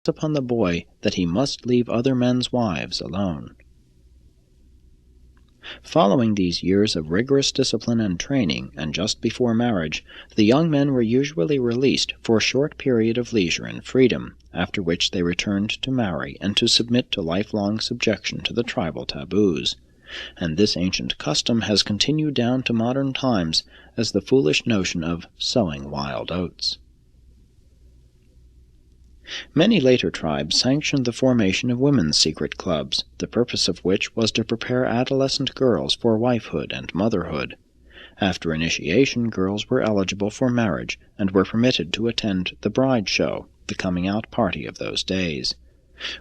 impressed upon the boy that he must leave other men's wives alone. Following these years of rigorous discipline and training, and just before marriage, the young men were usually released for a short period of leisure and freedom, after which they returned to marry and to submit to lifelong subjection to the tribal taboos. And this ancient custom has continued down to modern times as the foolish notion of sowing wild oats. Many later tribes sanctioned the formation of women's secret clubs, the purpose of which was to prepare adolescent girls for wifehood and motherhood. After initiation, girls were eligible for marriage and were permitted to attend the bride show, the coming-out party of those days.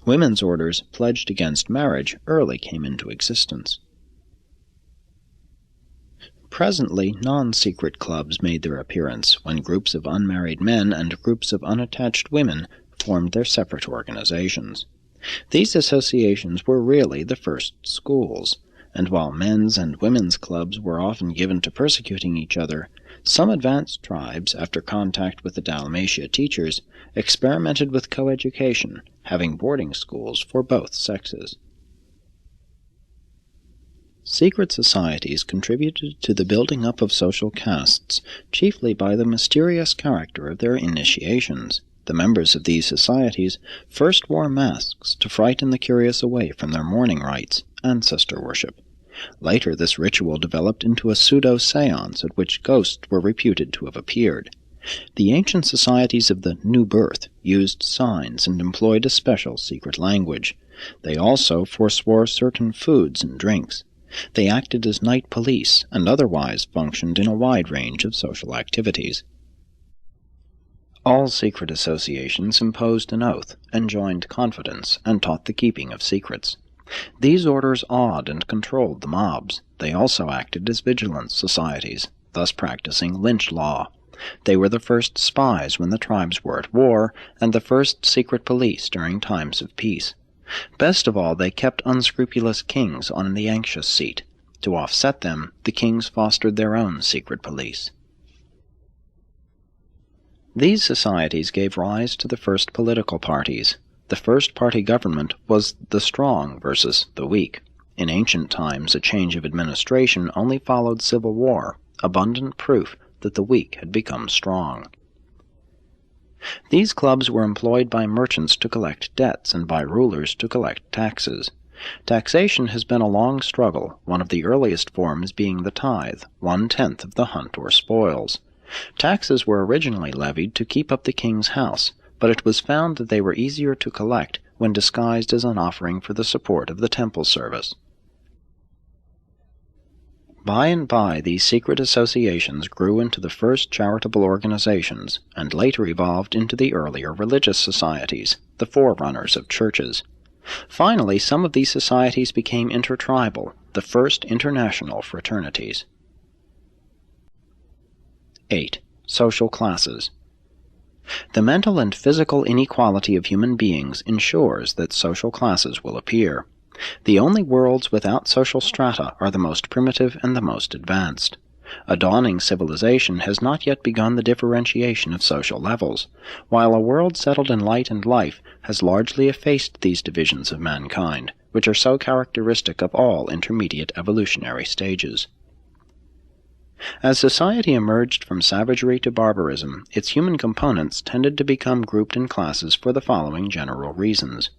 Women's orders pledged against marriage early came into existence. Presently, non-secret clubs made their appearance, when groups of unmarried men and groups of unattached women formed their separate organizations. These associations were really the first schools, and while men's and women's clubs were often given to persecuting each other, some advanced tribes, after contact with the Dalmatia teachers, experimented with coeducation, having boarding schools for both sexes. Secret societies contributed to the building up of social castes, chiefly by the mysterious character of their initiations. The members of these societies first wore masks to frighten the curious away from their mourning rites, ancestor worship. Later this ritual developed into a pseudo-seance at which ghosts were reputed to have appeared. The ancient societies of the New Birth used signs and employed a special secret language. They also forswore certain foods and drinks. They acted as night police and otherwise functioned in a wide range of social activities. All secret associations imposed an oath, enjoined confidence, and taught the keeping of secrets. These orders awed and controlled the mobs. They also acted as vigilance societies, thus practicing lynch law. They were the first spies when the tribes were at war, and the first secret police during times of peace. Best of all, they kept unscrupulous kings on the anxious seat. To offset them, the kings fostered their own secret police. These societies gave rise to the first political parties. The first-party government was the strong versus the weak. In ancient times, a change of administration only followed civil war, abundant proof that the weak had become strong. These clubs were employed by merchants to collect debts and by rulers to collect taxes. Taxation has been a long struggle, one of the earliest forms being the tithe, 1/10 of the hunt or spoils. Taxes were originally levied to keep up the king's house, but it was found that they were easier to collect when disguised as an offering for the support of the temple service. By and by, these secret associations grew into the first charitable organizations, and later evolved into the earlier religious societies, the forerunners of churches. Finally, some of these societies became intertribal, the first international fraternities. 8. Social classes. The mental and physical inequality of human beings ensures that social classes will appear. The only worlds without social strata are the most primitive and the most advanced. A dawning civilization has not yet begun the differentiation of social levels, while a world settled in light and life has largely effaced these divisions of mankind, which are so characteristic of all intermediate evolutionary stages. As society emerged from savagery to barbarism, its human components tended to become grouped in classes for the following general reasons.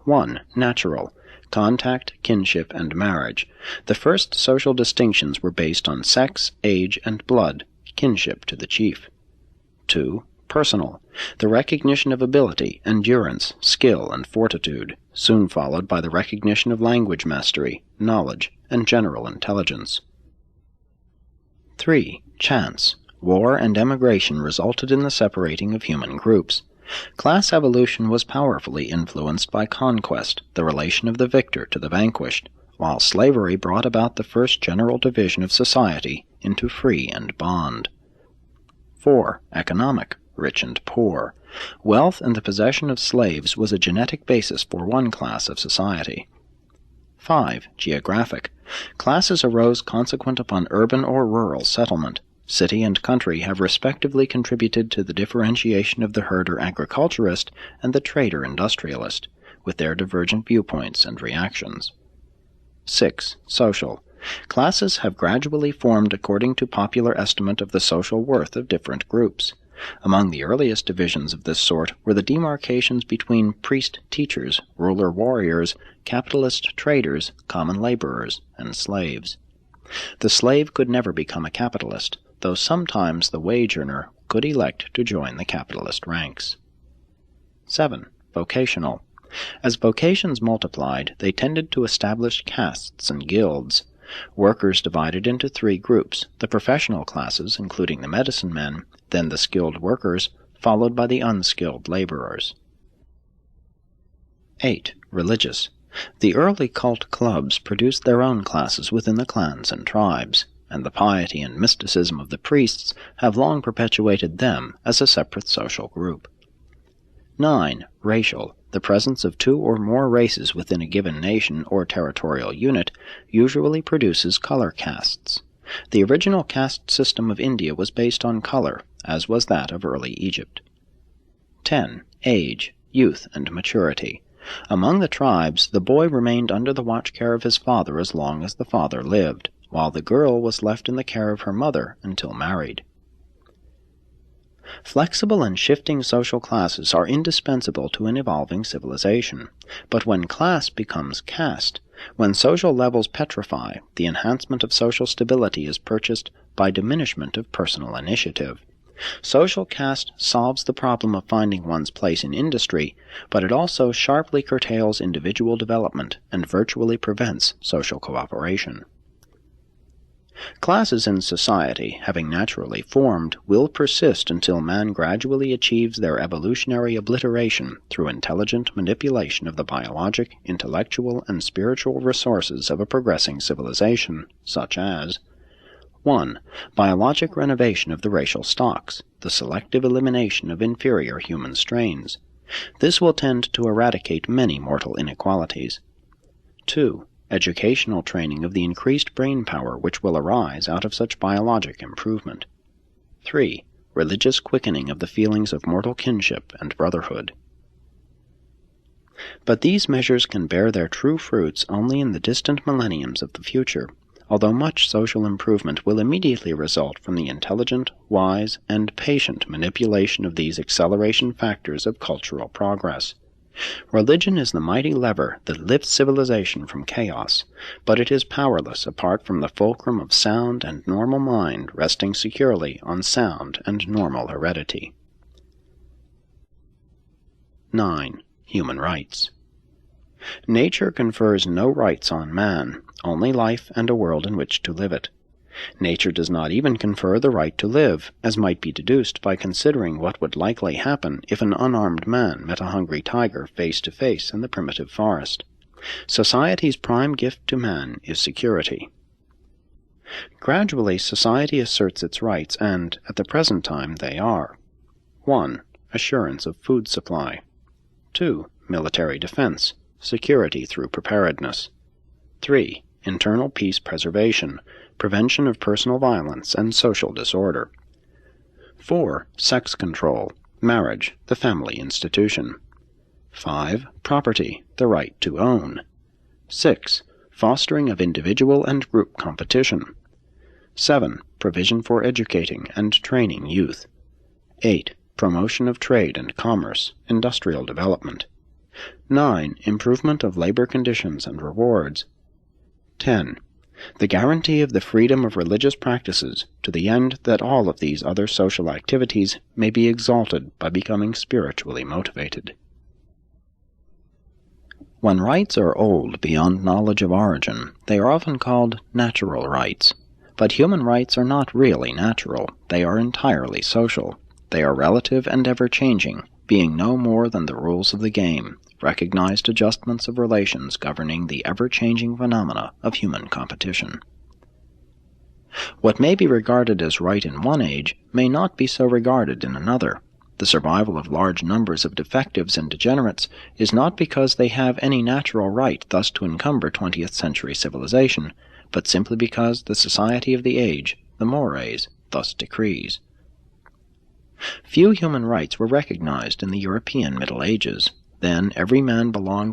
1. Natural. Contact, kinship, and marriage. The first social distinctions were based on sex, age, and blood, kinship to the chief. 2. Personal. The recognition of ability, endurance, skill, and fortitude, soon followed by the recognition of language mastery, knowledge, and general intelligence. 3. Chance. War and emigration resulted in the separating of human groups. Class evolution was powerfully influenced by conquest, the relation of the victor to the vanquished, while slavery brought about the first general division of society into free and bond. 4. Economic. Rich and poor. Wealth and the possession of slaves was a genetic basis for one class of society. 5. Geographic. Classes arose consequent upon urban or rural settlement. city and country have respectively contributed to the differentiation of the herder-agriculturist and the trader-industrialist, with their divergent viewpoints and reactions. 6. Social. Classes have gradually formed according to popular estimate of the social worth of different groups. Among the earliest divisions of this sort were the demarcations between priest-teachers, ruler-warriors, capitalist-traders, common laborers, and slaves. The slave could never become a capitalist, though sometimes the wage-earner could elect to join the capitalist ranks. 7. Vocational. As vocations multiplied, they tended to establish castes and guilds. Workers divided into 3 groups, the professional classes, including the medicine men, then the skilled workers, followed by the unskilled laborers. 8. Religious. The early cult clubs produced their own classes within the clans and tribes, and the piety and mysticism of the priests have long perpetuated them as a separate social group. 9. Racial. The presence of 2 or more races within a given nation or territorial unit usually produces color castes. The original caste system of India was based on color, as was that of early Egypt. 10. Age, youth, and maturity. Among the tribes, the boy remained under the watch care of his father as long as the father lived, while the girl was left in the care of her mother until married. Flexible and shifting social classes are indispensable to an evolving civilization, but when class becomes caste, when social levels petrify, the enhancement of social stability is purchased by diminishment of personal initiative. Social caste solves the problem of finding one's place in industry, but it also sharply curtails individual development and virtually prevents social cooperation. Classes in society, having naturally formed, will persist until man gradually achieves their evolutionary obliteration through intelligent manipulation of the biologic, intellectual, and spiritual resources of a progressing civilization, such as 1. Biologic renovation of the racial stocks, the selective elimination of inferior human strains. This will tend to eradicate many mortal inequalities. 2. Educational training of the increased brain power which will arise out of such biologic improvement. 3. Religious quickening of the feelings of mortal kinship and brotherhood. But these measures can bear their true fruits only in the distant millenniums of the future, although much social improvement will immediately result from the intelligent, wise, and patient manipulation of these acceleration factors of cultural progress. Religion is the mighty lever that lifts civilization from chaos, but it is powerless apart from the fulcrum of sound and normal mind resting securely on sound and normal heredity. 9. Human rights. Nature confers no rights on man, only life and a world in which to live it. Nature does not even confer the right to live, as might be deduced by considering what would likely happen if an unarmed man met a hungry tiger face to face in the primitive forest. Society's prime gift to man is security. Gradually, society asserts its rights, and, at the present time, they are 1. Assurance of food supply. 2. Military defense, security through preparedness. 3. Internal peace preservation, prevention of personal violence and social disorder. 4. Sex control, marriage, the family institution. 5. Property, the right to own. 6. Fostering of individual and group competition. 7. Provision for educating and training youth. 8. Promotion of trade and commerce, industrial development. 9. Improvement of labor conditions and rewards. 10. The guarantee of the freedom of religious practices, to the end that all of these other social activities may be exalted by becoming spiritually motivated. When rights are old beyond knowledge of origin, they are often called natural rights. But human rights are not really natural, they are entirely social. They are relative and ever-changing, being no more than the rules of the game, recognized adjustments of relations governing the ever-changing phenomena of human competition. What may be regarded as right in one age may not be so regarded in another. The survival of large numbers of defectives and degenerates is not because they have any natural right thus to encumber 20th century civilization, but simply because the society of the age, the mores, thus decrees. Few human rights were recognized in the European Middle Ages. Then every man belonged